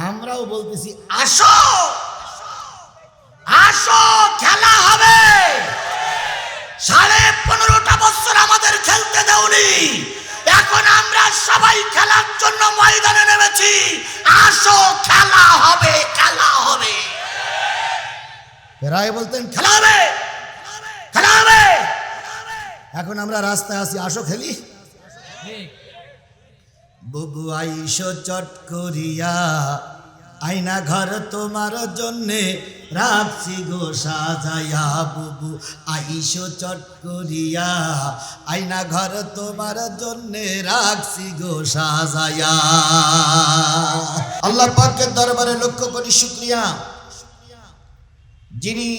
আমরাও বলতেছি আসো আসো খেলা হবে। 15.5টা বছর আমাদের খেলতে দেওনি, এখন আমরা সবাই খেলার জন্য ময়দানে নেমেছি। আসো খেলা হবে, খেলা হবে। এরাই বলতেন খেলা হবে, খেলা হবে। এখন আমরা রাস্তায় আসি, আসো খেলি। বুবু আইসো চট করিয়া, আয়না ঘর তোমার জন্যে রাখছি গো সাজাইয়া। বুবু আইসো চট করিয়া, আয়না ঘর তোমার জন্যে রাখছি গো সাজাইয়া। আল্লাহ পাকের দরবারে লক্ষ্য করি শুকরিয়া, যিনি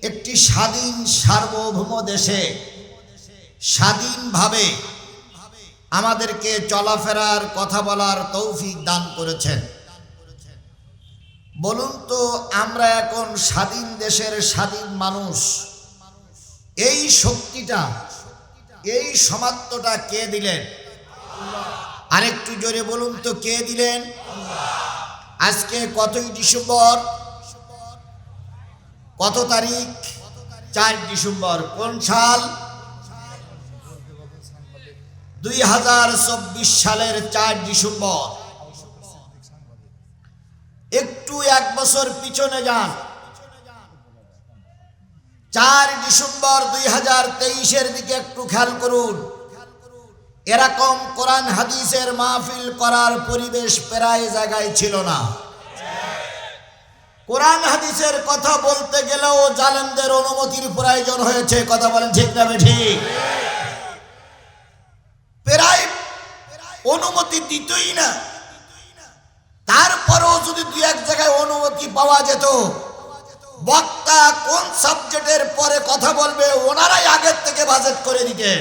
একটি স্বাধীন সার্বভৌম দেশে স্বাধীনভাবে আমাদেরকে চলাফেরার কথা বলার তৌফিক দান করেছেন। বলুন তো, আমরা এখন স্বাধীন দেশের স্বাধীন মানুষ, এই শক্তিটা, এই সমাপ্তটা কে দিলেন? আরেকটু জোরে বলুন তো, কে দিলেন? আজকে কতই ডিসেম্বর? কত তারিখ? 4 ডিসেম্বর। কোন সাল? 2024 সালের 4 ডিসেম্বর। একটু 1 বছর পিছনে যান, 4 ডিসেম্বর 2023-এর দিকে একটু খেয়াল করুন। এরকম কোরআন হাদিসের মাহফিল করার পরিবেশ প্রায় জায়গায় ছিল না। কোরআন হাদিসের কথা বলতে গেলেও জালেমদের অনুমতির প্রয়োজন হয়েছে। কথা বলেন ঠিক না ঠিক? প্রায় অনুমতি দিতই না। তারপরেও যদি 2-1 জায়গায় অনুমতি পাওয়া যেত, বক্তা কোন সাবজেক্টের পরে কথা বলবে ওনারাই আগের থেকে বাজেট করে দিতেন।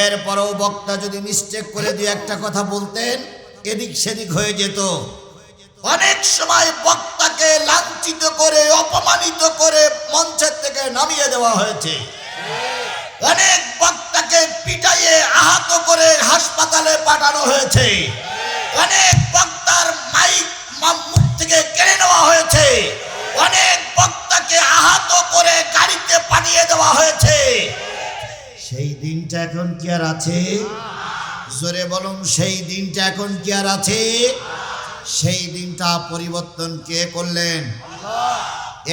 এরপরেও বক্তা যদি মিস্টেক করে 2-1টা কথা বলতেন, এদিক সেদিক হয়ে যেত। অনেক সময় বক্তাকে লাঞ্ছিত করে, অপমানিত করে মঞ্চের থেকে নামিয়ে দেওয়া হয়েছে। অনেক বক্তাকে পিটাইয়ে আহত করে হাসপাতালে পাঠানো হয়েছে। অনেক বক্তার মাইক মুখ থেকে কেড়ে নেওয়া হয়েছে। অনেক বক্তাকে আহত করে গাড়িতে পাঠিয়ে দেওয়া হয়েছে। সেই দিনটা এখন কি আর আছে? জোরে বলুন, সেই দিনটা এখন কি আর আছে? সেই দিনটা পরিবর্তন কে করলেন?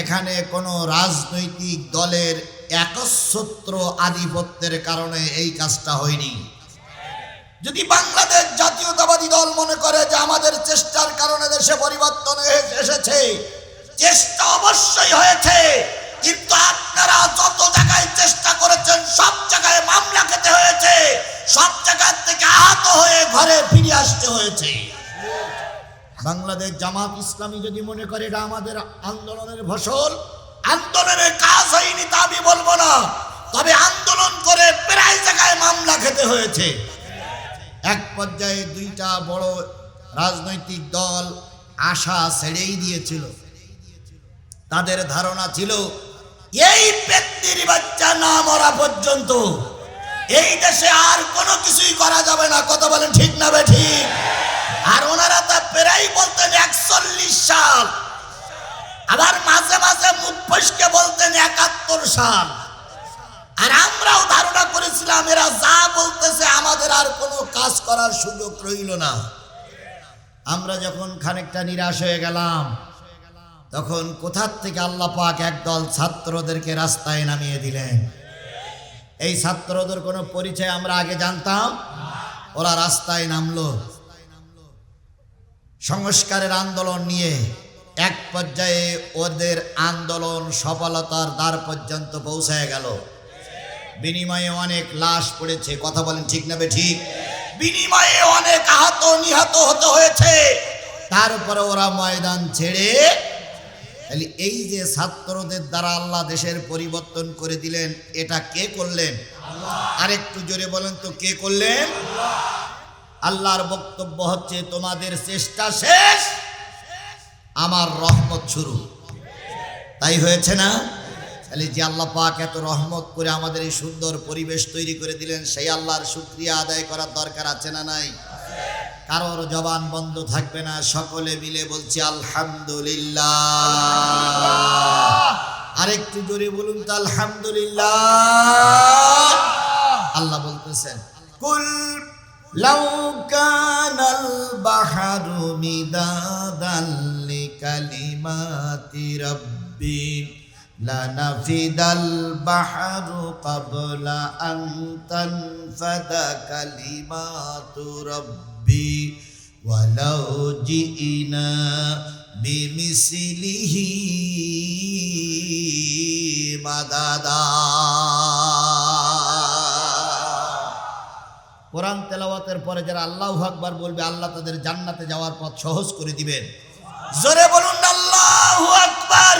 এখানে কোনো রাজনৈতিক দলের একচ্ছত্র আধিপত্যের কারণে এই কাজটা হয়নি। যদি বাংলাদেশ জাতীয়তাবাদী দল মনে করে যে আমাদের চেষ্টার কারণে দেশে পরিবর্তন এসেছে, চেষ্টা অবশ্যই হয়েছে, কিন্তু আপনারা যত জায়গায় চেষ্টা করেছেন সব জায়গায় মামলা খেতে হয়েছে, সব জায়গা থেকে আহত হয়ে ঘরে ফিরে আসতে হয়েছে। বাংলাদেশ জামাত ইসলামী যদি মনে করে এটা আমাদের আন্দোলনের ফসল, আন্দোলনের কাজ হয়নি তা আমি বলবো না, তবে আন্দোলন করে প্রায় জায়গায় মামলা খেতে হয়েছে। এক পর্যায়ে 2টা বড় রাজনৈতিক দল আশা ছেড়েই দিয়েছিল। তাদের ধারণা ছিল এই পেত্নির বাচ্চা না মরা পর্যন্ত এই দেশে আর কোনো কিছুই করা যাবে না। কথা বলেন ঠিক না ঠিক? আর ওনারা তা প্রায় বলতেন 41 সাল, আবার মাঝে মাঝে মুখ ফসকে বলতেন 71 সাল। আর আমরাও ধারণা করেছিলাম এরা যা বলতেছে আমাদের আর কোনো কাজ করার সুযোগ রইল না। আমরা যখন খানিকটা নিরাশ হয়ে গেলাম, তখন কোথার থেকে আল্লাহ পাক একদল ছাত্রদেরকে রাস্তায় নামিয়ে দিলেন। এই ছাত্রদের কোনো পরিচয় আমরা আগে জানতাম? ওরা রাস্তায় নামলো সংস্কারের আন্দোলন নিয়ে। এক পর্যায়ে ওদের আন্দোলন সফলতার দ্বার পর্যন্ত পৌঁছায় গেল। বিনিময়ে অনেক লাশ পড়েছে। কথা বলেন ঠিক না ঠিক? বিনিময়ে অনেক আহত নিহত হতে হয়েছে। তারপরে ওরা ময়দান ছেড়ে, এই যে ছাত্রদের দ্বারা আল্লাহ দেশের পরিবর্তন করে দিলেন, এটা কে করলেন? আরেকটু জোরে বলেন তো, কে করলেন? আল্লাহর বক্তব্য হচ্ছে তোমাদের চেষ্টা শেষ, আমার রহমত শুরু। তাই হয়েছে না? তাহলে যে আল্লাহ পাক এত রহমত করে আমাদের এই সুন্দর পরিবেশ তৈরি করে দিলেন, সেই আল্লাহর শুকরিয়া আদায় করার দরকার আছে না নাই? কারোর জবান বন্ধ থাকবে না, সকলে মিলে বলছি আলহামদুলিল্লাহ। আরেকটু জোরে বলুন তো আলহামদুলিল্লাহ। আল্লাহ বলতেছেন কুল লাউ কানাল বাহরু মিদাদান লিকালিমাতি রাব্বি লানাফিদাল বাহরু ক্বাবলা আন তানফাদা কালিমাতু রাব্বি ওয়ালাউ জিইনা বিমিসলিহি মাদাদা। কোরআন তেলাওয়াতের পরে যারা আল্লাহু আকবার বলবে আল্লাহ তাদের জান্নাতে যাওয়ার পথ সহজ করে দিবেন। জোরে বলুন আল্লাহু আকবার।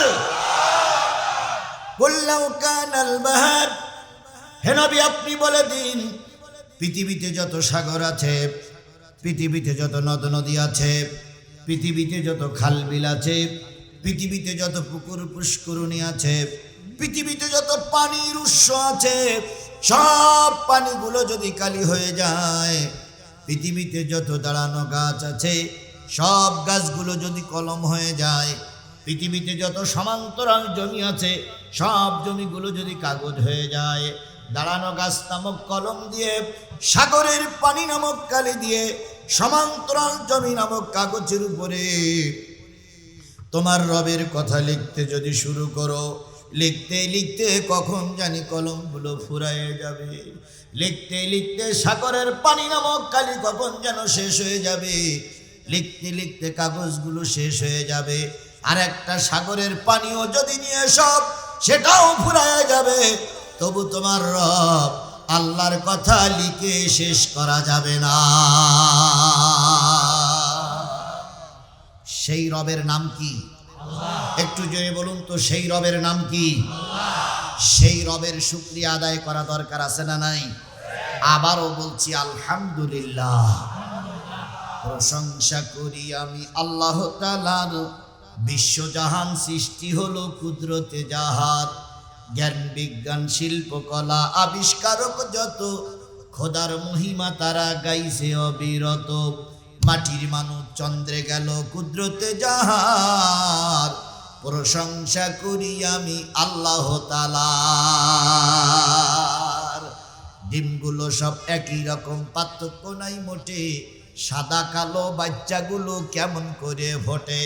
কুল লাউ কানাল বাহর, হে নবী আপনি বলে দিন পৃথিবীতে যত সাগর আছে, পৃথিবীতে যত নদ নদী আছে, পৃথিবীতে যত খাল বিল আছে, পৃথিবীতে যত পুকুর পুষ্করণী আছে, পৃথিবীতে যত পানির উৎস আছে, সব পানিগুলো যদি কালি হয়ে যায়, পৃথিবীতে যত দাঁড়ানো গাছ আছে সব গাছগুলো যদি কলম হয়ে যায়, পৃথিবীতে যত সমান্তরাল জমি আছে সব জমিগুলো যদি কাগজ হয়ে যায়, দাঁড়ানো গাছ নামক কলম দিয়ে, সাগরের পানি নামক কালি দিয়ে, সমান্তরাল জমি নামক কাগজের উপরে তোমার রবের কথা লিখতে যদি শুরু করো, লিখতে লিখতে কখন জানি কলমগুলো ফুরায়ে যাবে, লিখতে লিখতে সাগরের পানি নামক কালি কখন যেন শেষ হয়ে যাবে, লিখতে লিখতে কাগজগুলো শেষ হয়ে যাবে, আর একটা সাগরের পানিও যদি নিয়ে সব সেটাও ফুরায়ে যাবে, তবু তোমার রব আল্লাহর কথা লিখে শেষ করা যাবে না। সেই রবের নাম কি? একটু জোরে বলুন তো, সেই রবের নাম কি? সেই রবের শুকরিয়া আদায় করা দরকার আছে না নাই? আবারও বলছি আলহামদুলিল্লাহ। প্রশংসা করি আমি আল্লাহ তাআলার, বিশ্বজাহান সৃষ্টি হলো কুদরতে যাহার, জ্ঞান বিজ্ঞান শিল্পকলা আবিষ্কারক যত, খোদার মহিমা তারা গাইছে অবিরত, মাটির মানুষ চন্দ্রে গেল কুদরতে যাহার, প্রশংসা করি আমি আল্লাহ তাআলার। ডিমগুলো সব একই রকম, পার্থক্য নাই মোটে, সাদা কালো বাচ্চাগুলো কেমন করে ফোটে,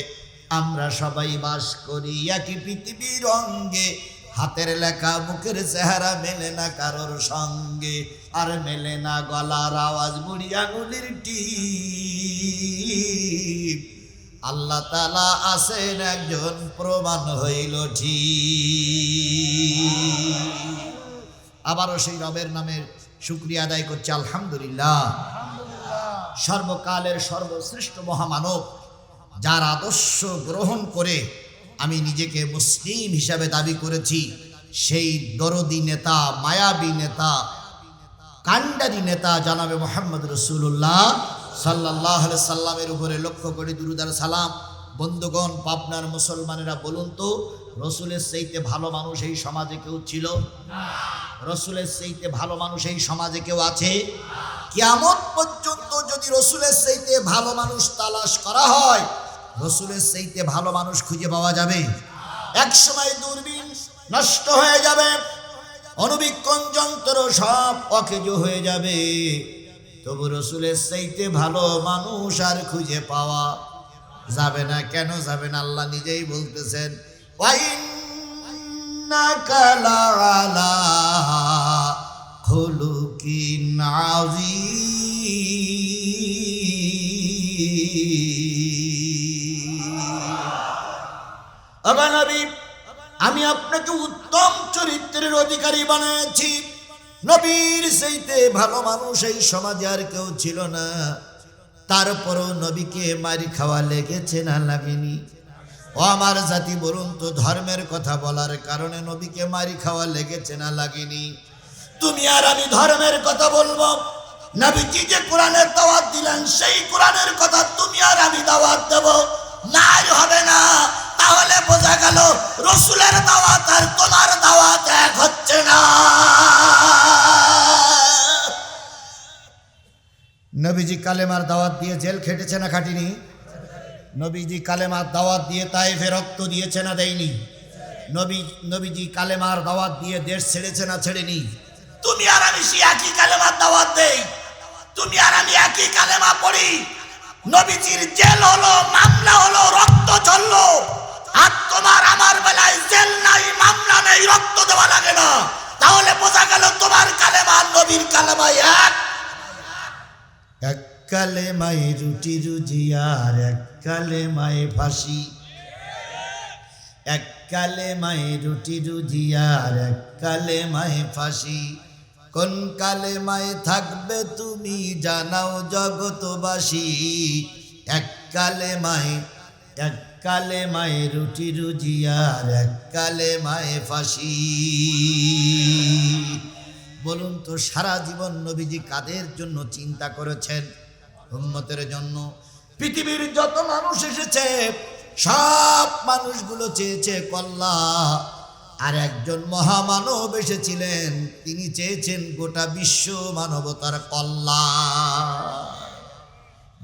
আমরা সবাই বাস করি একই পৃথিবীর অঙ্গে, হাতের লেখা মুখের চেহারা মেলে না কারোর সঙ্গে, আর মেলে না গলার আওয়াজ বুড়ি আঙুলির টিপ, আল্লাহ তাআলা আছেন একজন প্রমাণ হইল ঠিক। আবারও সেই রবের নামের শুকরিয়া আদায় করছে আলহামদুলিল্লাহ। সর্বকালের সর্বশ্রেষ্ঠ মহামানব, যার আদর্শ গ্রহণ করে আমি নিজেকে মুসলিম হিসাবে দাবি করেছি, সেই দরদি নেতা, মায়াবী নেতা, কান্ডারি নেতা জনাবে মুহাম্মদ রাসূলুল্লাহ সাল্লাল্লাহু আলাইহি সাল্লামের উপরে লক্ষ্য করে দুরূদ আর সালাম। বন্ধুগণ, পাবনার মুসলমানেরা বলুন তো, রসুলের চাইতে ভালো মানুষ এই সমাজে কেউ ছিল? রসুলের চাইতে ভালো মানুষ এই সমাজে কেউ আছে? কিয়ামত পর্যন্ত যদি রসুলের চাইতে ভালো মানুষ তালাশ করা হয়, রসুলের চাইতে ভালো মানুষ খুঁজে পাওয়া যাবে? এক সময় দূরবীন নষ্ট হয়ে যাবে, অনুবীক্ষণ যন্ত্র সব অকেজ হয়ে যাবে, তবু রসুলের চাইতে ভালো মানুষ আর খুঁজে পাওয়া যাবে না। কেন যাবে না? আল্লাহ নিজেই বলতেছেন, ওয়াইন্নাকা লাআলা খুলুকিন আযীম। ওগো নবী, আমি আপনাকে উত্তম চরিত্রের অধিকারী বানিয়েছি। নবীর চাইতে ভালো মানুষ এই সমাজে আর কেউ ছিল না, তারপরও নবীকে মারি খাওয়া লেগেছে না লাগেনি? ও আমার জাতি, বলুন তো, ধর্মের কথা বলার কারণে নবীকে মারি খাওয়া লেগেছে না লাগেনি? তুমি আর আমি ধর্মের কথা বলবো, নবীজি যে কোরআনের দাওয়াত দিলেন সেই কোরআনের কথা তুমি আর আমি দাওয়াত দেব না? হবে না। তাহলে বোঝা গেল রসুলের দাওয়াত আর তোমার দাওয়াত এক হচ্ছে না। নবীজি কালেমার দাওয়াত দিয়ে জেল খেটেছে না খাটিনি? নবীজি কালেমার দাওয়াত দিয়ে তায়েফে রক্ত দিয়েছে না দেয়নি? নবীজি কালেমার দাওয়াত দিয়ে দেশ ছেড়েছে না ছেড়েনি? তুমি আর আমি সেই একই কালেমার দাওয়াত দেই, তুমি আর আমি একই কালেমা পড়ি। নবীজির জেল হলো, মামলা হলো, রক্ত ঝরলো, আর তোমার আমার বেলায় জেল নাই, মামলা নেই, রক্ত দেওয়া লাগে না। তাহলে বোঝা গেল তোমার কালেমা আর নবীর কালেমা এক। এক কালেমায় রুটি রুজি আর এক কালেমায় ফাঁসি, এক কালেমায় রুটি রুজি আর এক কালেমায় ফাঁসি। কোন কালেমায় থাকবে তুমি জানাও জগতবাসী। এক কালেমায় রুটি রুজি আর এক কালেমায় ফাঁসি। বলুন তো সারা জীবন নবীজি কাদের জন্য চিন্তা করেছেন? উম্মতের জন্য। পৃথিবীর যত মানুষ এসেছে সব মানুষগুলো চেয়েছে কল্যাণ, আর একজন মহামানব এসেছিলেন, তিনি চেয়েছেন গোটা বিশ্ব মানবতার কল্যাণ।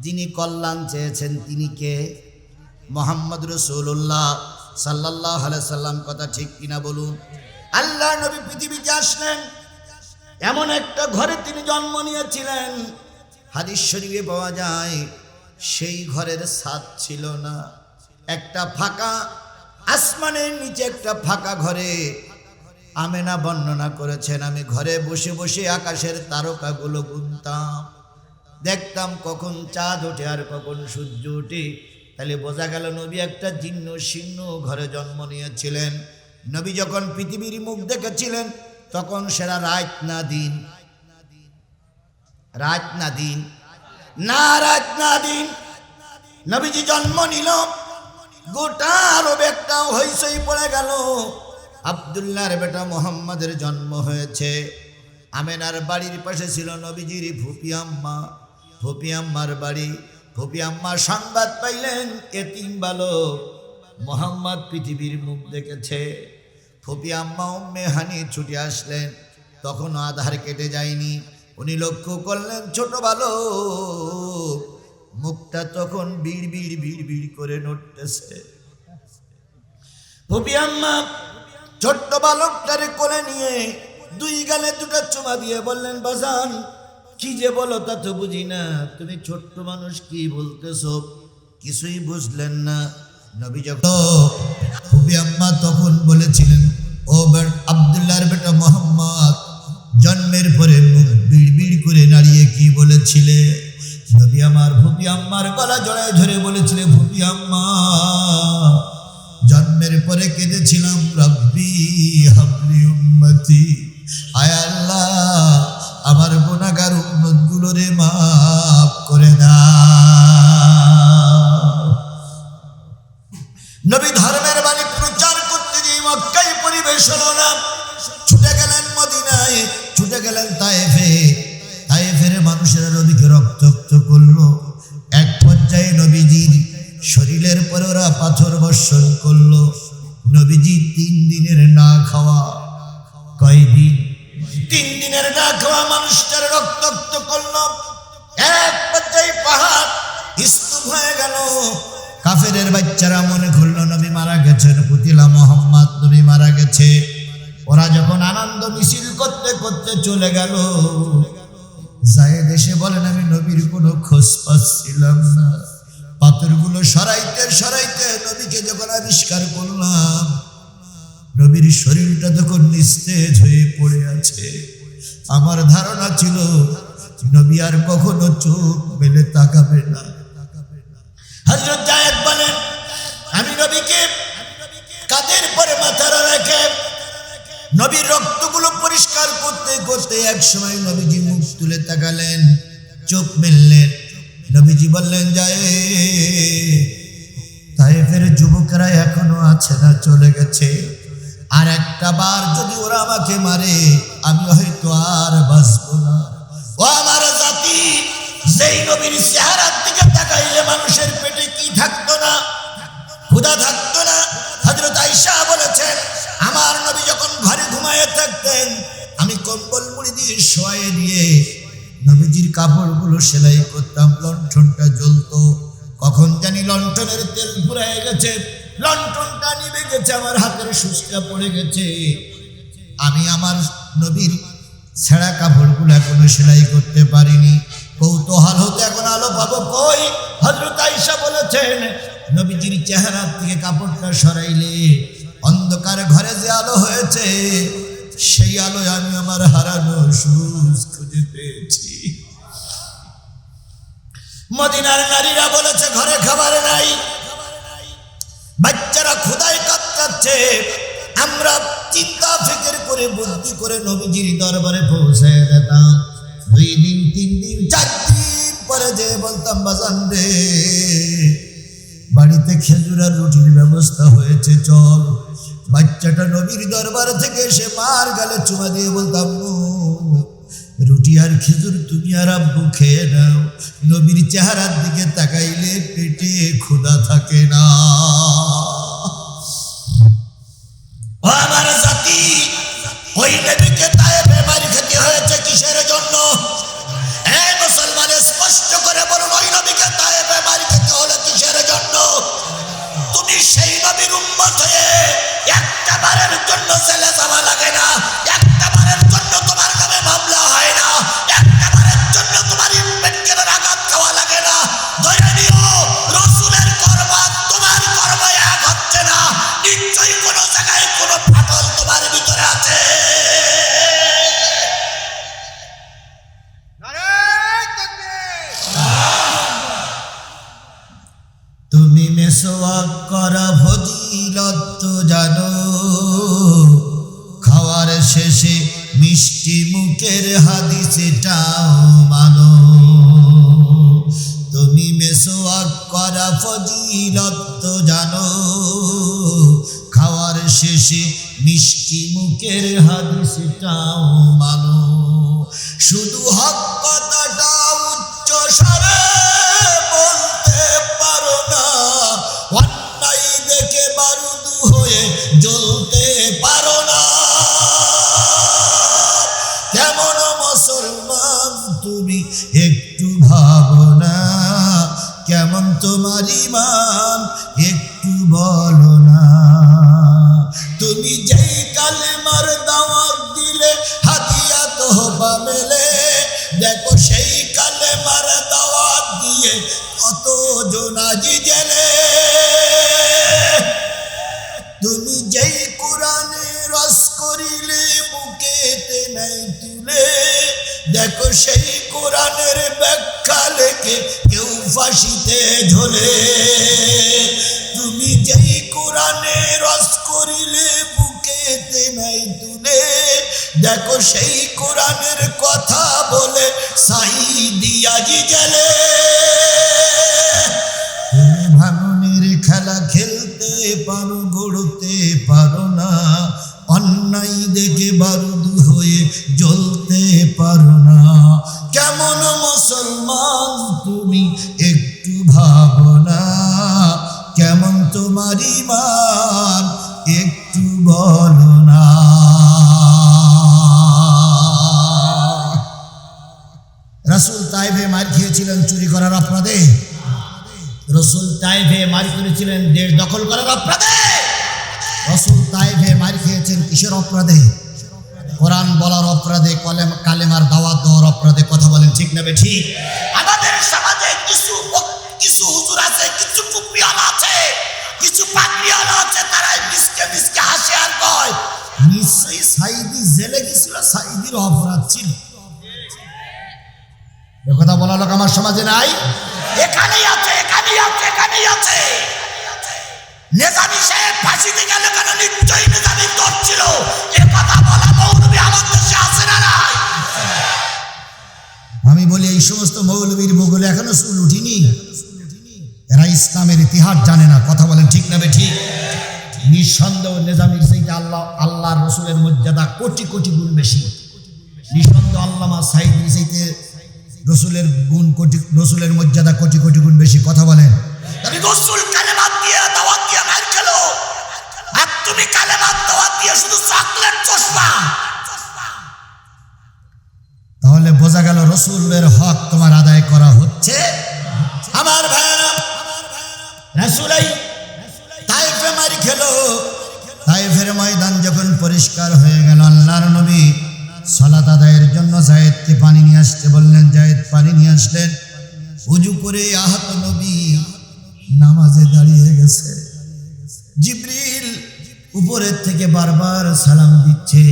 যিনি কল্যাণ চেয়েছেন তিনি কে? মুহাম্মদ রাসূলুল্লাহ সাল্লাল্লাহু আলাইহি সাল্লাম। কথা ঠিক কিনা বলুন? আল্লাহর নবী পৃথিবীতে আসলেন, এমন একটা ঘরে তিনি জন্ম নিয়েছিলেন, হাদিস শরীফে পাওয়া যায় সেই ঘরের ছাদ ছিল না, একটা ফাঁকা, আসমানের নিচে একটা ফাঁকা ঘরে। আমেনা বর্ণনা করেছেন, আমি ঘরে বসে বসে আকাশের তারকাগুলো গুনতাম, দেখতাম কখন চাঁদ ওঠে আর কখন সূর্য ওঠে। তাহলে বোঝা গেল নবী একটা জীর্ণ শীর্ণ ঘরে জন্ম নিয়েছিলেন। নবী যখন পৃথিবীর মুখ দেখেছিলেন তখন সেরা রাত না দিন, রাত না দিন, না রাত না দিন নবীজি জন্ম নিল। গোটা আরব একটা হইচই পড়ে গেল, আব্দুল্লাহর বেটা মুহাম্মাদের জন্ম হয়েছে। আমেনার বাড়ির পাশে ছিল নবীজির ফুপি আম্মা, ফুপি আম্মার বাড়ি। ফুপি আম্মা সংবাদ পাইলেন এতিম বালক মুহাম্মদ পৃথিবীর মুখ দেখেছে। ফুপি আম্মা উম্মে হানি ছুটে আসলেন, তখনও আধার কেটে যায়নি। উনি লক্ষ্য করলেন ছোট বালক মুখটা তখন বিড় বিড় বিড় বিড় করে নড়তেছে। ফুপি আম্মা ছোট্ট বালকটারে কোলে নিয়ে দুই গালে দুটো চুমা দিয়ে বললেন, বাজান কি যে বলো তা তো বুঝি না, তুমি ছোট্ট মানুষ কি বলতেছো? কিছুই বুঝলেন না। নবী যখন ফুপি আম্মা তখন বলেছিলেন, ও আব্দুল্লাহর বেটা মুহাম্মদ, জন্মের পরে মুখ বিড় বিড় করে নাড়িয়ে কি বলেছিলে? নবী আমার ফুপি আম্মার গলা জড়ায় ধরে বলেছিলেন, ফুপি আম্মা জন্মের পরে কেঁদেছিলাম, রব্বি হাবলি উম্মতি, আয় আল্লাহ আমার গুনাহগার উম্মতগুলোরে মাফ করে দাও। নবী ধর্মের বাণী প্রচার করতে গিয়ে মক্কায় পরিবেশ হলো না, ছুটে গেলেন মদিনায়, ছুটে গেলেন তায়েফে। তায়েফের মানুষেরা নবীকে রক্তাক্ত করলো। এক পর্যায়ে নবীজির শরীরের পরে ওরা পাথর বর্ষণ করলো। নবীজি 3 দিনের না খাওয়া, কয়দিন? 3 দিনের না খাওয়া মানুষটার রক্তাক্ত করলো। এক পর্যায়ে পাহাড় স্তূপ হয়ে গেল। কাফেরের বাচ্চারা মনে করলো নবী মারা গেছেন, পুতিলা মুহাম্মদ নবী মারা গেছে। ওরা যখন আনন্দ মিছিল করতে করতে চলে গেল, জায়েদ এসে বলেন, আমি নবীর কোনো খোঁজ পাচ্ছিলাম না। পাথরগুলো সরাইতে সরাইতে নবীকে যখন আবিষ্কার করলাম, নবীর শরীরটা তখন নিস্তেজ হয়ে পড়ে আছে। আমার ধারণা ছিল নবী আর কখনো চোখ মেলে তাকাবে না। হযরত জায়েদ বলেন, আমি নবীকে কাঁধের পরে মাথা রেখে নবীর রক্তগুলো পরিষ্কার করতে করতে এক সময় নবীজি মুখ তুলে তাকালেন, চোখ মেললেন। নবীজি বললেন, জায়েদ, তায়েফের যুবকেরা এখনো আছে না চলে গেছে? আর একটা বার যদি ওরা আমাকে মারে আমি হয়তো আর বাঁচবো না। ও আমার জাতি, যেই নবীর চেহারার দিকে তাকাইলে মানুষের পেটে কি থাকতো না? ক্ষুধা থাকতো না? হযরত আয়েশা বলেছেন, আমার নবী যখন ঘরে ঘুমায়ে থাকতেন আমি কম্বল মুড়ি দিয়ে শোয়ায়ে দিয়ে নবীজির কাপড়গুলো সেলাই করতাম, লণ্ঠনটা জ্বলতো। কখন জানি লণ্ঠনের তেল ফুরায় গেছে, লণ্ঠনটা নিভে গেছে, আমার হাতের সুচটা পড়ে গেছে। আমি আমার নবীর ছেঁড়া কাপড়গুলো এখনো সেলাই করতে পারিনি। কৌতূহল হতে এখন আলো পাবো কই? হযরত আয়েশা বলেছেন, নবীজির চেহারা থেকে কাপড়টা সরাইলে অন্ধকার ঘরে যে আলো হয়েছে, সেই আলোয় আমি আমার হারানো সুচ খুঁজে পেয়েছি। মদিনার নারীরা বলেছে ঘরে খাবার নাই, বাচ্চারা ক্ষুধায় কাতরাচ্ছে। আমরা চিন্তা ফিকির করে বুদ্ধি করে নবীজির দরবারে পৌঁছায় দিতাম। 2 দিন 3 দিন 4 দিন পরে যে বলতাম, বাজান রে, বাড়িতে খেজুর আর রুটির ব্যবস্থা হয়েছে, চল। বাচ্চাটা নবীর দরবার থেকে এসে মার গালে চুমা দিয়ে বলতাম, রুটি আর খেজুর তুমি আর আব্বু খেয়ে নাও। নবীর চেহারার দিকে তাকাইলে পেটে ক্ষুধা থাকে না। ও আমার জাতি, ওই নবীকে তায়েফে মার খেতে হয়েছে কিসের জন্য? এই মুসলমান স্পষ্ট করে বলুন, ওই নবীকে তায়েফে মার খেতে হলো কিসের জন্য? তুমি সেই নবীর উম্মত হয়ে একটা বারের জন্য জেলে যাওয়া লাগে না, একটা বারের জন্য তোমার নামে মামলা হয় না, একটা বারের জন্য তোমার ইনভেস্টমেন্টের আঘাত খাওয়া লাগে না। ধরে নিও, রাসূলের কর্ম তোমার কর্ম এক হচ্ছে না, নিশ্চয়ই কোনো জায়গায় কোনো ফাটল তোমার ভিতরে আছে। তুমি মেসওয়াক করা ফজিলত তো জানো, খাওয়ার শেষে মিষ্টি মুখের হাদিস এটাও মানো। তুমি মেসওয়াক করা ফজিলত তো জানো, খাওয়ার শেষে মিষ্টি মুখের হাদিস এটাও মানো। শুধু হক কথাটা উচ্চ স্বরে বলতে পারো না, অন্যায় দেখে বারুদ হয়ে জ্বলতে পারো না। কেমন মুসলমান তুমি একটু ভাবো না, কেমন তোমার ঈমান একটু বলো না। তুমি যেই কালেমার দাওয়াত দিলে হাদিয়া তোহবা মেলে, দেখো সেই কালেমার দাওয়াত দিয়ে কত জোনাজি জেলে। তুমি যেই কোরআনে রস করিলে বুকেতে নাই তুলে, দেখো সেই কোরআনের ব্যাখ্যা লেখে কেউ ফাঁসিতে ঝোলে। তুমি যেই কোরআনে রস করিলে বুকেতে নাই তুলে, দেখো সেই কোরআনের কথা বলে সাইদি আজি জেলে। তুমি ভাঙনের খেলা খেলতে পারো, গড়তে পারো না, অন্যায় দেখে বারুদ হয়ে জ্বলতে পারো না। কেমন মুসলমান তুমি একটু ভাবো না, কেমন তোমার ঈমান একটু বলো না। রাসূল তায়েফে মার খেয়েছিলেন চুরি করার অপরাধে, রাসূল তায়েফে মার করেছিলেন দেশ দখল করার অপরাধে, রাসূল তায়েফে মার খেয়েছেন কিসের অপরাধে? কোরআন বলার অপরাধে, কালেমার দাওয়াত দেওয়ার অপরাধে। কথা বলেন ঠিক না ঠিক? আমাদের সমাজে কিছু হুজুর আছে, কিছু টুপিওয়ালা আছে, কিছু পাগড়িওয়ালা আছে, তারাই মিসকে মিসকে হাসে আর কয় নিশ্চয়ই সাইদি জেলে গেছিল, সাইদির অপরাধ ছিল। এ কথা বলা লোক আমার সমাজে নাই, এখানেই আছে, এখানেই আছে, এখানেই আছে। নেজামি সাহেব ফাঁসিতে গেল কেন? নিশ্চয়ই নেজামির দোষ ছিল। এ কথা বলা মৌলবী আমার দেশে আছে না নাই? আমি বলি, এই সমস্ত মৌলবীর বগলে এখনো চুল উঠিনি, এরা ইসলামের ইতিহাস জানে না। কথা বলেন ঠিক না ঠিক? নিঃসন্দেহ নেজামির চাইতে আল্লাহর রসুলের মর্যাদা কোটি কোটি গুণ বেশি। নিঃসন্দেহ আল্লামা সাইদির চাইতে রসুলের মর্যাদা কোটি কোটি গুণ বেশি। কথা বলেন। রসুল কালেমাত দিয়ে দাওয়াত দিয়ে মার খেলো, আর তুমি কালেমাত দাওয়াত দিয়ে শুধু চকলেট চশমা। তাহলে বোঝা গেল রসুলের রাসূলাই তায়েফে মার খেলো। তায়েফের ময়দান যখন পরিষ্কার হয়ে গেল, আল্লাহর নবী সালাত আদায়ের জন্য যায়েদকে পানি নিয়ে আসতে বললেন। যায়েদ পানি নিয়ে আসলেন। ওযু করে আহত নবী নামাজে দাঁড়িয়ে গেছে। জিবরিল উপরের থেকে বারবার সালাম দিচ্ছে।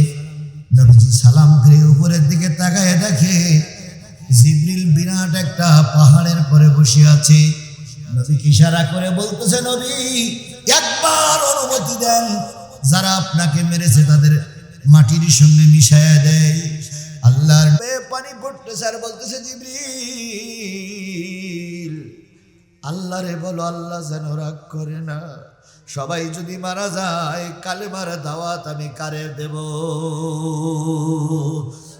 নবীজি সালাম করে উপরের দিকে তাকায় দেখে জিবরিল বিরাট একটা পাহাড়ের পরে বসে আছে। নবীকে ইশারা করে বলতেছে, নবী একবার অনুমতি দেন, যারা আপনাকে মেরেছে তাদের মাটির সঙ্গে মিশায়া দেয়। আল্লাহর পানি পড়তেছে আর বলতেছে, জিবরিল আল্লাহরে বলো আল্লাহ যেন রাগ করে না। সবাই যদি মারা যায় কালেমার দাওয়াত আমি কারে দেব?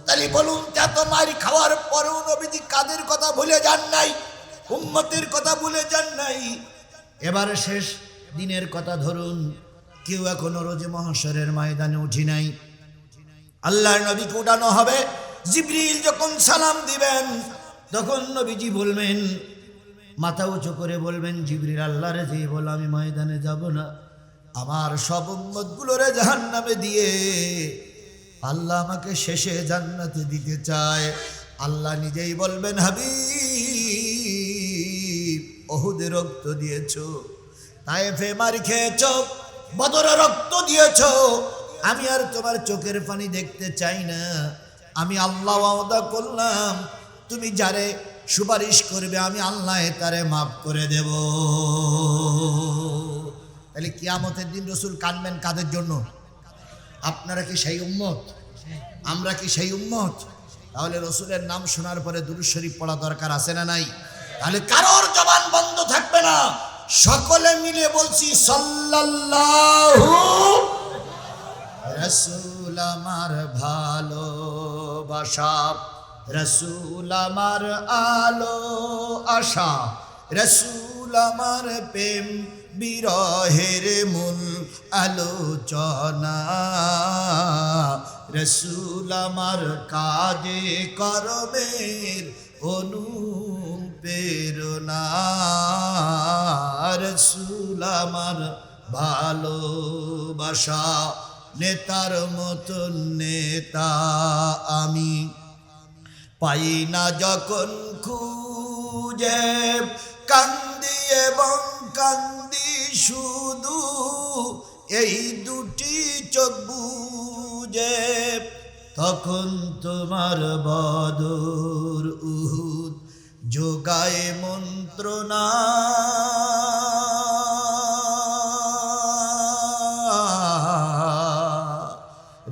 তাহলে বলুন, এত মারি খাওয়ার পরেও নবীজি কাদের কথা ভুলে যান নাই? উম্মতের কথা ভুলে যান নাই। এবারে শেষ দিনের কথা ধরুন, কেউ এখনো রোজে মহাশরের ময়দানে উঠি নাই। আল্লাহর নবীকে উঠানো হবে। জিবরিল যখন সালাম দিবেন তখন নবীজি বলবেন, মাথা উঁচু করে বলবেন, জিবরিল আল্লাহরে যে বলো আমি ময়দানে যাব না, আমার সব উম্মতগুলোরে জাহান্নামে দিয়ে আল্লাহ আমাকে শেষে জান্নাতে দিতে চায়। আল্লাহ নিজেই বলবেন, হাবিব ওহুদে রক্ত দিয়েছো, তায়েফে মার খেয়েছো, বদরে রক্ত দিয়েছো, আমি আর তোমার চোখের পানি দেখতে চাই না। আমি আল্লাহ ওয়াদা করলাম তুমি যারে সুপারিশ করবে আমি আল্লাহ তারে মাফ করে দেব। তাহলে কিয়ামতের দিন রাসূল কাঁদবেন কাদের জন্য? আপনারা কি সেই উম্মত? আমরা কি সেই উম্মত? তাহলে রাসূলের নাম শোনার পরে দুরূদ শরীফ পড়া দরকার আছে না নাই? তাহলে কারোর জবান বন্ধ থাকবে না, সকলে মিলে বলছি সাল্লাল্লাহু। রাসূল আমার ভালোবাসা, রাসূল আমার আলো আশা, রাসূল আমার প্রেম বিরহের মূল আলোচনা, রাসূল আমার কাজে কর্মের অনুপ্রেরণা, রাসূল আমার ভালোবাসা, নেতার মতন নেতা আমি পাই না যখন খুঁজে, কান্দি এবং কান্দি শুধু এই দুটি চোখ বুজে, তখন তোমার বদর উহুদ যোগায় মন্ত্রণা,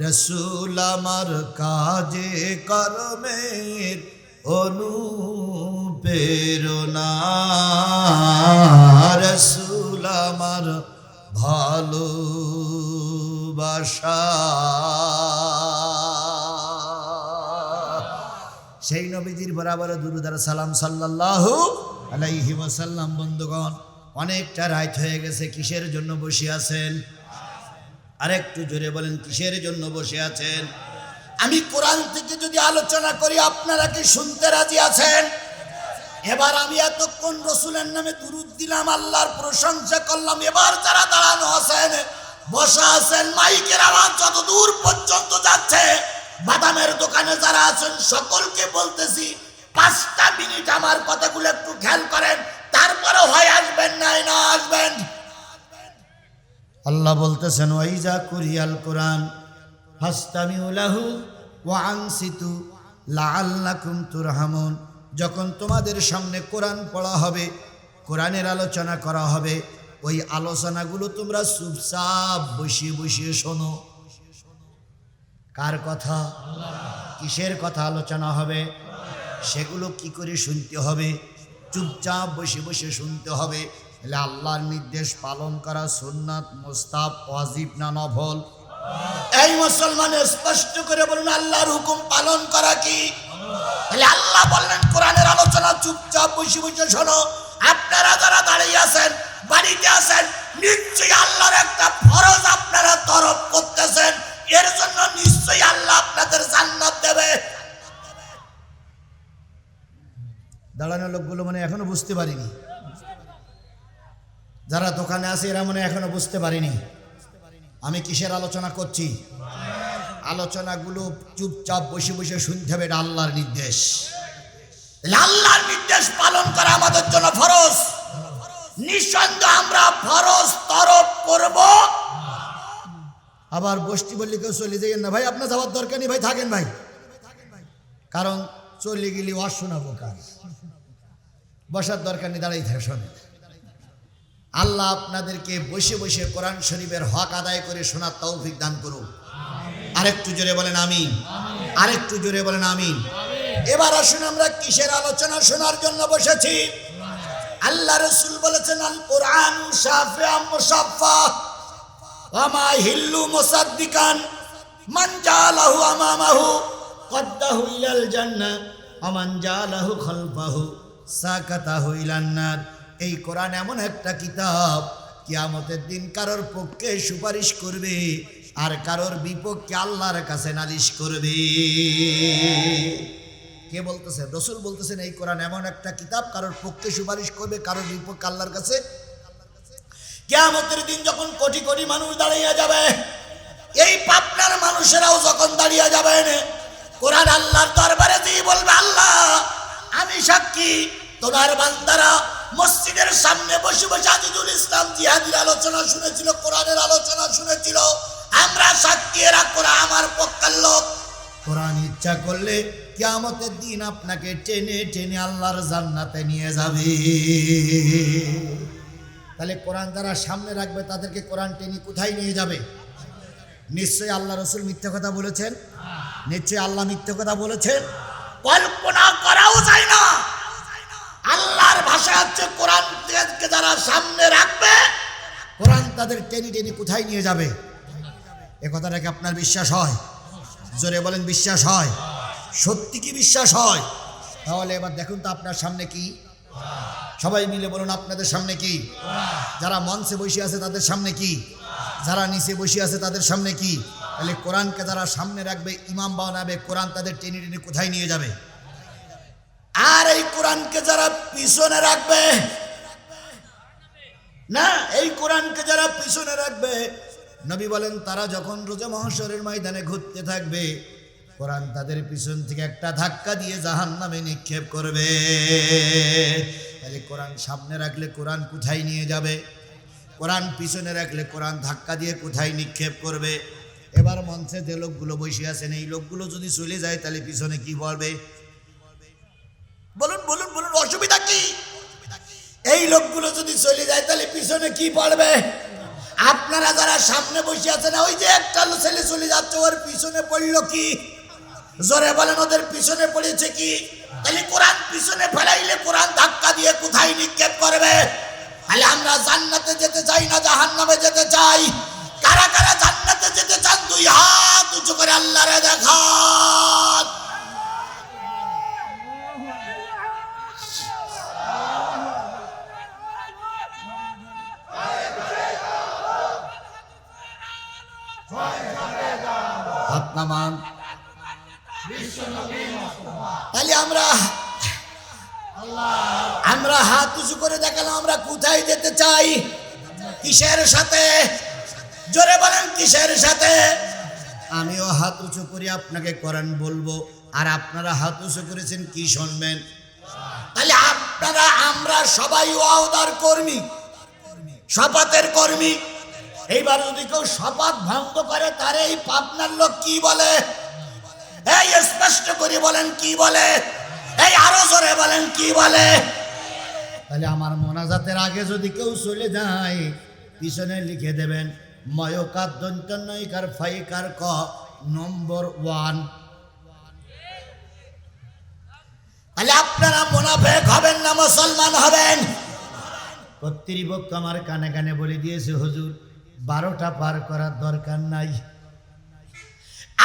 রাসূল আমার কাজে কর্মের অনুপ্রেরণা, রাসূল আমার ভালোবাসা। সেই নবীজির বরাবর দুরূদ আর সালাম সাল্লাল্লাহু আলাইহি ওয়াসাল্লাম। বন্ধুগণ, অনেকটা রাত হয়ে গেছে, কিসের জন্য বসে আছেন? আরেকটু জোরে বলেন, কিসের জন্য বসে আছেন? আমি কোরআন থেকে যদি আলোচনা করি আপনারা কি শুনতে রাজি আছেন? এবার আমি এতক্ষণ রাসূলের নামে দুরূদ দিলাম, আল্লাহর প্রশংসা করলাম। এবার যারা দাঁড়ানো আছেন, বসা আছেন, মাইকের আওয়াজ যত দূর পর্যন্ত যাচ্ছে, বাদামের দোকানে যারা আছেন সকলকে বলতেছি 5টা মিনিট আমার কথাগুলো একটু খেয়াল করেন, তারপরে হয় আসবেন না আসবেন। আল্লাহ বলতেছেন, ওয়াইজা কুরিয়াল কোরআন ফাসতামিউ লাহু ওয়া আনসিতু লাআল্লাকুম তুরহামুন। যখন তোমাদের সামনে কোরআন পড়া হবে, কোরআনের আলোচনা করা হবে, ওই আলোচনাগুলো তোমরা চুপচাপ বসিয়ে বসিয়ে শোনো। কার কথা? কিসের কথা আলোচনা হবে? সেগুলো কি করে শুনতে হবে? চুপচাপ বসে বসে শুনতে হবে। তাহলে আল্লাহর নির্দেশ পালন করা সুন্নাত, মুস্তাহাব, ওয়াজিব না নফল? এই মুসলমান স্পষ্ট করে বলুন, আল্লাহর হুকুম পালন করা কি? তাহলে আল্লাহ বললেন কোরআনের আলোচনা চুপচাপ বসে বসে শোনো। আপনারা যারা দাঁড়িয়ে আছেন, বাড়িতে আছেন, নিশ্চয়ই আল্লাহর একটা ফরজ আপনারা তরফ করতেছেন, এর জন্য নিশ্চয়ই আল্লাহ আপনাদের জান্নাত দেবে। দাঁড়ানো লোকগুলো মানে এখনো বুঝতে পারিনি। যারা দোকানে আছে এরা মনে হয় এখনো বুঝতে পারিনি আমি কিসের আলোচনা করছি। আলোচনাগুলো চুপচাপ বসে বসে শুনতে হবে, এটা আল্লাহর নির্দেশ। আল্লাহর নির্দেশ পালন করা আমাদের জন্য ফরজ। নিঃসন্দেহ আমরা ফরজ তরফ করব। আবার বসতি বললে কেউ চলে যাইয়েন না ভাই, আপনার যাওয়ার দরকার নেই ভাই, থাকেন ভাই, কারণ চলে গেলে ওয়াজ শোনাবো কার, বসার দরকার নেই, দাঁড়াই থাকে শোনেন। আল্লাহ আপনাদেরকে বসে বসে কোরআন শরীফের হক আদায় করে শোনার তৌফিক দান করুন। আরেকটু জোরে বলেন আমিন, আরেকটু জোরে বলেন আমিন। এবার আসুন আমরা কিসের আলোচনা শোনার জন্য বসেছি। আল্লাহ রাসূল বলেছেন আল কোরআন শাফিআ মুশাফফা ওয়া মা হিল্লু মুসাদ্দিকান মান জালাহু আমামাহু কদ্দাহু ইলাল জান্নাহ ওয়া মান জালাহু খালফাহু সাকাতাহু ইলান নার। এই কোরআন এমন একটা কিতাব, কিয়ামতের দিন কারোর পক্ষে সুপারিশ করবে আর কারোর বিপক্ষে আল্লাহর কাছে নালিশ করবে। কে বলতেছেন? রাসূল বলতেছেন এই কোরআন এমন একটা কিতাব, কারোর পক্ষে সুপারিশ করবে, কারোর বিপক্ষে আল্লাহর কাছে। কিয়ামতের দিন যখন কোটি কোটি মানুষ দাঁড়িয়ে যাবে, এই পাপনার মানুষেরাও যখন দাঁড়িয়ে যাবেন, কোরআন আল্লাহর দরবারে দিয়ে বলবে, আল্লাহ আমি সাক্ষী, তোমার বান্দারা মসজিদের সামনে বসে বসে আজিজুল ইসলাম জিহাদির আলোচনা শুনেছিল, কোরআনের আলোচনা শুনেছিল, আমরা সাক্ষী, এরা কোরআন আমার পক্ষের লোক। কোরআন ইচ্ছা করলে কিয়ামতের দিন আপনাকে টেনে টেনে আল্লাহর জান্নাতে নিয়ে যাবে। তাহলে কোরআন যারা সামনে রাখবে তাদেরকে কোরআন টেনে কোথায় নিয়ে যাবে? নিশ্চয়ই আল্লাহ রাসূল মিথ্যা কথা বলেছেন? নিশ্চয়ই আল্লাহ মিথ্যা কথা বলেছেন? কল্পনা করাও যায় না। আল্লাহর ভাষা হচ্ছে কোরআনকে যারা সামনে রাখবে, কোরআন তাদের টেনে টেনে কোথায় নিয়ে যাবে? এ কথাটা কি আপনার বিশ্বাস হয়? জোরে বলেন, বিশ্বাস হয়? সত্যি কি বিশ্বাস হয়? তাহলে এবার দেখুন তো আপনার সামনে কি, সবাই মিলে বলুন আপনাদের সামনে কি? যারা মঞ্চে বসে আছে তাদের সামনে কি? যারা নিচে বসে আছে তাদের সামনে কি? তাহলে কোরআনকে যারা সামনে রাখবে, ইমাম বানাবে, কোরআন তাদের টেনে টেনে কোথায় নিয়ে যাবে? আর এই কোরআনকে যারা পিছনে রাখবে না, এই কোরআনকে যারা পিছনে রাখবে, নবী বলেন তারা যখন রোজা মাহশরের ময়দানে ঘুরতে থাকবে, কোরআন তাদের পিছন থেকে একটা ধাক্কা দিয়ে জাহান্নামে নিক্ষেপ করবে। তাহলে কোরআন সামনে রাখলে কোরআন কোথায় নিয়ে যাবে? কোরআন পিছনে রাখলে কোরআন ধাক্কা দিয়ে কোথায় নিক্ষেপ করবে? এবার মঞ্চে যে লোকগুলো বসে আছেন, এই লোকগুলো যদি চলে যায় তাহলে পিছনে কি পড়বে? বলুন বলুন বলুন, অসুবিধা কি? এই লোকগুলো যদি চলে যায় তাহলে পিছনে কি পড়বে? আপনারা যারা সামনে বসে আছেন, ওই যে একটা ছেলে চলে যাচ্ছে, ওর পিছনে পড়লো কি? জোরে বলেন, ওদের পিছনে পড়েছে কি? তাহলে কোরআন পিছনে ফেলাইলে কোরআন ধাক্কা দিয়ে কোথায় নিক্ষেপ করবে? তাহলে আমরা জান্নাতে যেতে চাই না জাহান্নামে যেতে চাই? কারা কারা জান্নাতে যেতে চান? দুই হাত উঁচু করে আল্লাহরে দেখান। তাহলে আমরা হাত উঁচু করে দেখালাম আমরা কোথায় যেতে চাই, কিসের সাথে? জোরে বলেন, কিসের সাথে? আমিও হাত উঁচু করে আপনাকে কোরআন বলবো, আর আপনারা হাত উঁচু করেছেন কি শুনবেন? তাহলে আপনারা আমরা সবাই ওয়াদার কর্মী, শপথের কর্মী। এইবার যদি কেউ শপথ ভঙ্গ করে, তার এই পাবনার লোক কি বলে? এই স্পষ্ট করে বলেন কি বলে? এই আরো জোরে বলেন কি বলে? তাহলে আমার মোনাজাতের আগে যদি কেউ চলে যায়, পিছনে লিখে দেবেন ময়কার দন্তনয়কার ফাইকার ক নম্বর 1। তাহলে আপনারা মুনাফিক হবেন না মুসলমান হবেন? কর্তৃপক্ষ আমার কানে কানে বলে দিয়েছে, হুজুর 12টা পার করার দরকার নাই।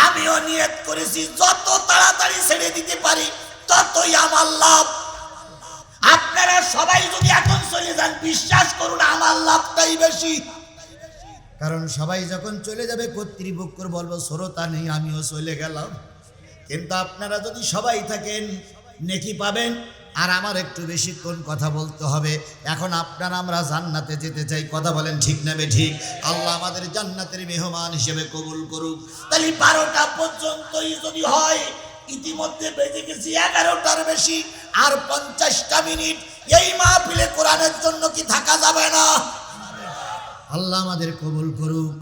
আমিও নিয়ত করেছি যত তাড়াতাড়ি ছেড়ে দিতে পারি ততই আমার লাভ। আপনারা সবাই যদি এখন চলে যান, বিশ্বাস করুন আমার লাভটাই বেশি। কারণ সবাই যখন চলে যাবে, কর্তৃপক্ষর বলবো শ্রোতা নেই, আমিও চলে গেলাম। কিন্তু আপনারা যদি সবাই থাকেন, নেকি পাবেন, আর আমার একটু বেশিক্ষণ কথা বলতে হবে। এখন আপনারা আমরা জান্নাতে যেতে চাই, কথা বলেন ঠিক না ঠিক? আল্লাহ আমাদের জান্নাতের মেহমান হিসেবে কবুল করুক। তাহলে 12টা পর্যন্তই যদি হয়, ইতিমধ্যে বেজে গেছি 11টার বেশি, আর 50টা মিনিট এই মাহফিলে কোরআনের জন্য কি থাকা যাবে না? আল্লাহ আমাদের কবুল করুক।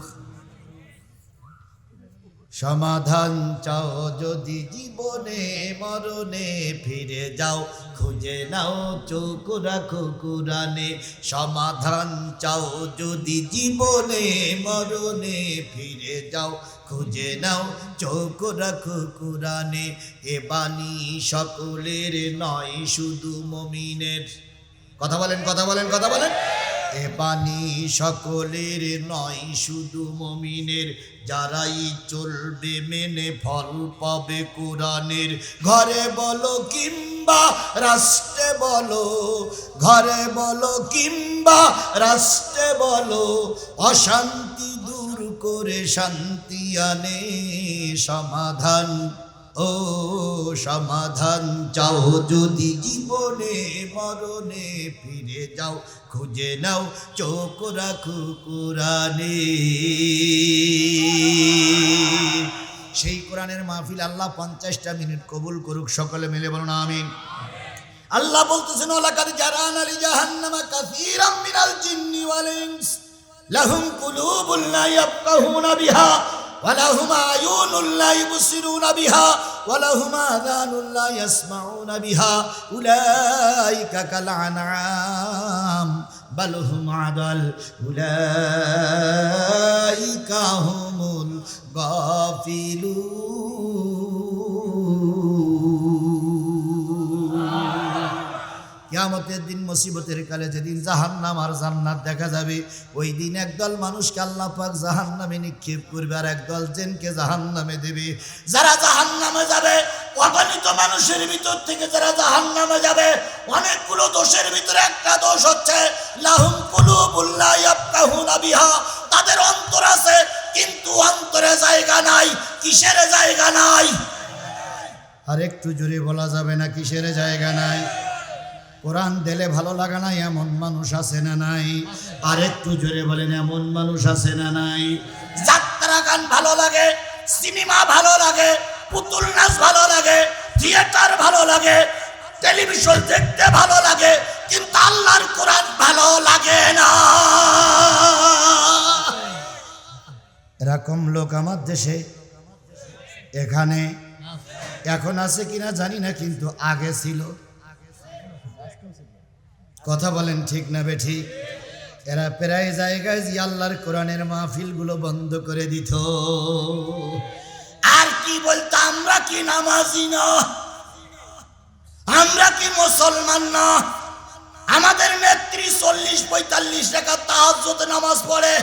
সমাধান চাও যদি জীবনে মরণে, ফিরে যাও খুঁজে নাও চোখ রাখো কোরআনে। সমাধান চাও যদি জীবনে মরণে, ফিরে যাও খুঁজে নাও চোখ রাখো কোরআনে। এ বাণী সকলের নয় শুধু মুমিনের, কথা বলেন কথা বলেন কথা বলেন। এ বাণী সকলের নয় শুধু মুমিনের, যারাই চলবে মেনে ফল পাবে কোরআনের। ঘরে বলো কিংবা রাষ্ট্রে বলো, ঘরে বলো কিংবা রাষ্ট্রে বলো, অশান্তি দূর করে শান্তি আনে। সমাধান ও সমাধান চাও যদি জীবনে মরণে, ফিরে যাও খুঁজে নাও চোখ রাখো কোরআনে। সেই কোরআনের মাহফিল আল্লাহ 50টা মিনিট কবুল করুক। সকলে মিলে বলুন আমিন। আল্লাহ বলতেছেন, ওয়ালাকাদ জারানা লিজাহান্নামা কাসীরাম মিনাল জিন্নি ওয়াল ইনস লাহুম কুলুবুন লা ইয়াফকাহুনা বিহা ওয়ালাহুম আয়ুনুন লা ইবসিরুনা বিহা ওয়ালাহুম আযানুন লা ইয়াসমাউনা বিহা উলাইকা কাল আনআম বাল হুম আদাল উলাইকা হুমুল গাফিলুন। কিয়ামতের দিন, মুসিবতের কালে, যেদিন জাহান্নাম আর জান্নাত দেখা যাবে, ওই দিন একদল মানুষকে আল্লাহ পাক জাহান্নামে নিক্ষেপ করবে, আর একদল জিনকে জাহান্নামে দেবে। যারা জাহান্নামে যাবে, অগণিত মানুষের ভিতর থেকে যারা জাহান্নামে যাবে, অনেকগুলো দোষের ভিতরে একটা দোষ হচ্ছে লাহুম কুলুবুন লা ইয়াফকাহুনা বিহা, তাদের অন্তর আছে কিন্তু অন্তরে জায়গা নাই। কিসের জায়গা নাই? আর একটু জোরে বলা যাবে না কিসের জায়গা নাই? কোরআন দিলে ভালো লাগে না এমন মানুষ আছে না নাই? আর একটু জোরে বলেন, এমন মানুষ আছে না নাই? যাত্রা গান ভালো লাগে, সিনেমা ভালো লাগে, পুতুল নাচ ভালো লাগে, থিয়েটার ভালো লাগে, টেলিভিশন দেখতে ভালো লাগে, কিন্তু আল্লাহর কোরআন ভালো লাগে না। এরকম লোক আমার দেশে এখানে এখন আছে কিনা জানি না, কিন্তু আগে ছিল। কথা বলেন ঠিক না বেঠিক? এরা প্রায় জায়গায় যে আল্লাহর কোরআনের মাহফিলগুলো বন্ধ করে দিত। আর কি বলতো, আমরা কি নামাজি না? আমরা কি মুসলমান না? আমাদের নেত্রী 40-45 রাকাত তাহাজ্জুদ নামাজ পড়ে।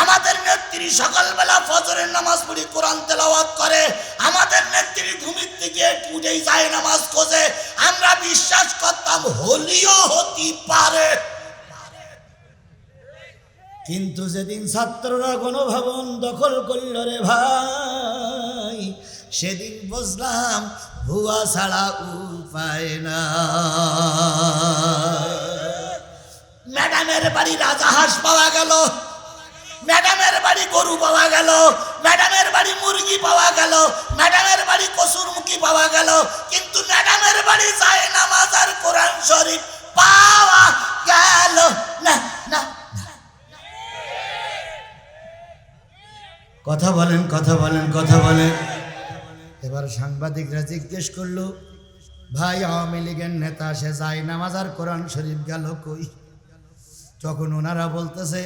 আমাদের নেত্রী সকালবেলা ফজরের নামাজ পড়ে কোরআন তেলাওয়াত করে। আমাদের নেত্রী ঘুমির থেকে উঠেই যায় নামাজ খোঁজে। আমরা বিশ্বাস করতাম হলিও হতে পারে, কিন্তু যেদিন ছাত্ররা গণভবন দখল করল রে ভাই, সেদিন বুঝলাম ভুয়া ছাড়া উপায় না। ম্যাডামের বাড়ি রাজাহাঁস পাওয়া গেল, ম্যাডামের বাড়ি গরু পাওয়া গেল, ম্যাডামের বাড়ি মুরগি পাওয়া গেল, ম্যাডামের বাড়ি কসুরমুখী পাওয়া গেল, কিন্তু ম্যাডামের বাড়ি যায় নামাজ আর কোরআন শরীফ পাওয়া গেল না। না, কথা বলেন কথা বলেন কথা বলেন। এবার সাংবাদিকরা জিজ্ঞেস করলো, ভাই আওয়ামী লীগের নেতা সে যায় নামাজ আর কোরআন শরীফ গেল কই? তখন ওনারা বলতেছে,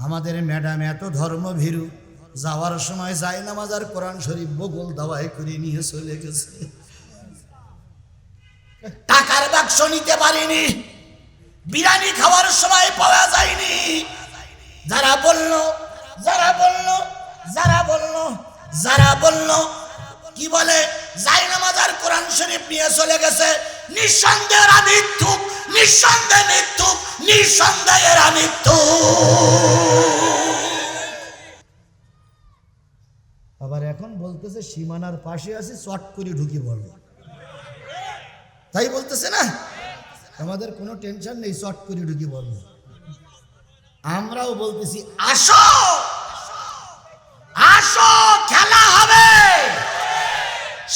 আমাদের ম্যাডাম এত ধর্মভীরু, যাওয়ার সময় যায় নামাজ আর কোরআন শরীফ বগল দাওয়াই করে নিয়ে চলে গেছে। টাকার বাক্স নিতে পারিনি, বিরিয়ানি খাওয়ার সময় পাওয়া যায়নি। যারা বলল যারা বলল যারা বলল যারা বলল কি বলে যায় নামাজ আর কোরআন শরীফ নিয়ে চলে গেছে, নিঃসন্দেহে এরা মিথ্যুক, নিঃসন্দেহে মিথ্যুক, নিঃসন্দেহে এরা মিথ্যুক। আবার এখন বলতেছে সীমানার পাশে আছে, চট করে ঢুকি বলবো। তাই বলতেছে না? আমাদের কোনো টেনশন নেই, চট করে ঢুকে বলবো। আমরাও বলতেছি আসো আসো, খেলা হবে।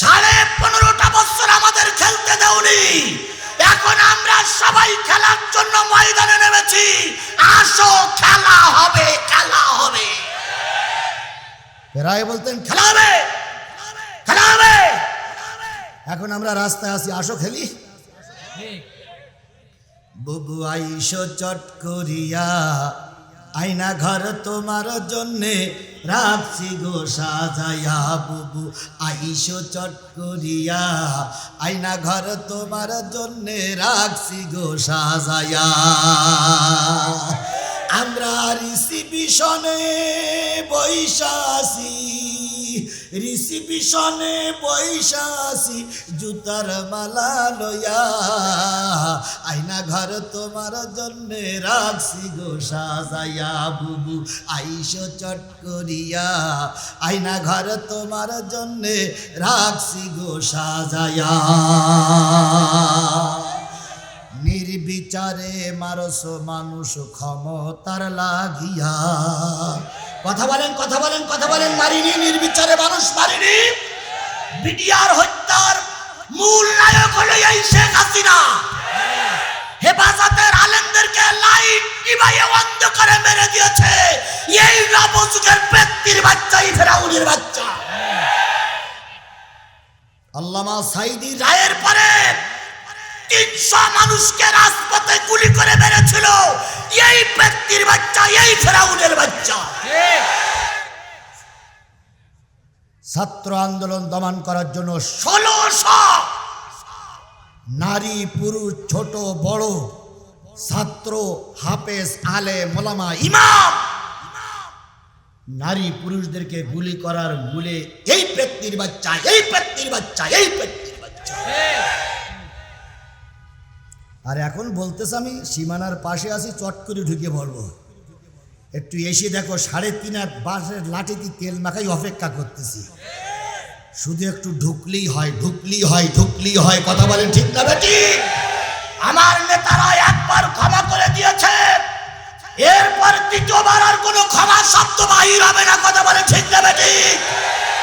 15.5 বছর আমাদের খেলতে দেওনি, এখন আমরা সবাই খেলার জন্য ময়দানে নেমেছি। আসো, খেলা হবে, খেলা হবে। এরাই বলতেন খেলা হবে, খেলা হবে। এখন আমরা রাস্তায় আসি, আসো খেলি। বুবু আইসো চট করিয়া, আয়না ঘর তোমার জন্যে রাখছি গো সাজায়া। বুবু আইসো চট করিয়া, আয়না ঘর তোমার জন্যে রাখছি গো সাজায়া। আমরা রিসিপিশনে বৈশাসি, রিসিপিশনে বৈশাসি জুতার মালা লইয়া। আয়না ঘর তোমার জন্যে রাখছি গো সাজাইয়া। বুবু আইসো চট করিয়া, আয়না ঘর তোমার জন্যে রাখছি গো সাজাইয়া। নির্বিচারে মারস মানুষ ক্ষমতার লাগিয়া। কথা বলেন, কথা বলেন, কথা বলেন। মারিনি, নির্বিচারে মানুষ মারিনি। বিডিআর হত্যার মূল নায়ক হলো এই শেখ হাসিনা। হেফাজতের আলেমদেরকে লাইট নিভাইয়ে অন্ধকারে মেরে দিয়েছে এই নবযুগের ব্যক্তির বাচ্চা, এই ফেরাউনের বাচ্চা। আল্লামা সাঈদী রায়ের পরে 300 মানুষকে রাজপথে গুলি করে মেরেছিল এই ব্যক্তির বাচ্চা, এই ফেরাউনের বাচ্চা। ছাত্র আন্দোলন দমন করার জন্য 1600 নারী পুরুষ ছোট বড় ছাত্র হাফেজ আলেম ওলামা ইমাম নারী পুরুষদেরকে গুলি করার মূলে এই ব্যক্তির বাচ্চা, এই ব্যক্তির বাচ্চা, এই ব্যক্তির বাচ্চা। আর এখন বলতেছে আমি সীমানার পাশে আছি, চট করে ঢুকে বলবো। একটু এসে দেখো, 3.5 হাত বাঁশের লাঠিতে তেল মাখাই অপেক্ষা করতেছি। শুধু একটু ঢুকলেই হয়, ঢুকলেই হয়, ঢুকলেই হয়। কথা বলেন ঠিক না বেটি? আমার নেতারা একবার ক্ষমা করে দিয়েছে, এরপর দ্বিতীয়বার আর কোনো ক্ষমা শব্দ বাহির হবে না। কথা বলেন ঠিক না বেটি?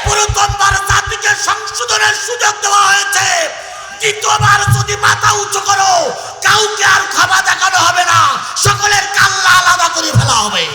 প্রথমবার জাতিকে সংশোধনের সুযোগ দেওয়া হয়েছে, দ্বিতীয়বার যদি মাথা উঁচু করো কাউকে আর ক্ষমা দেখানো হবে না, সকলের কাল্লা আলাদা করে ফেলা হবে।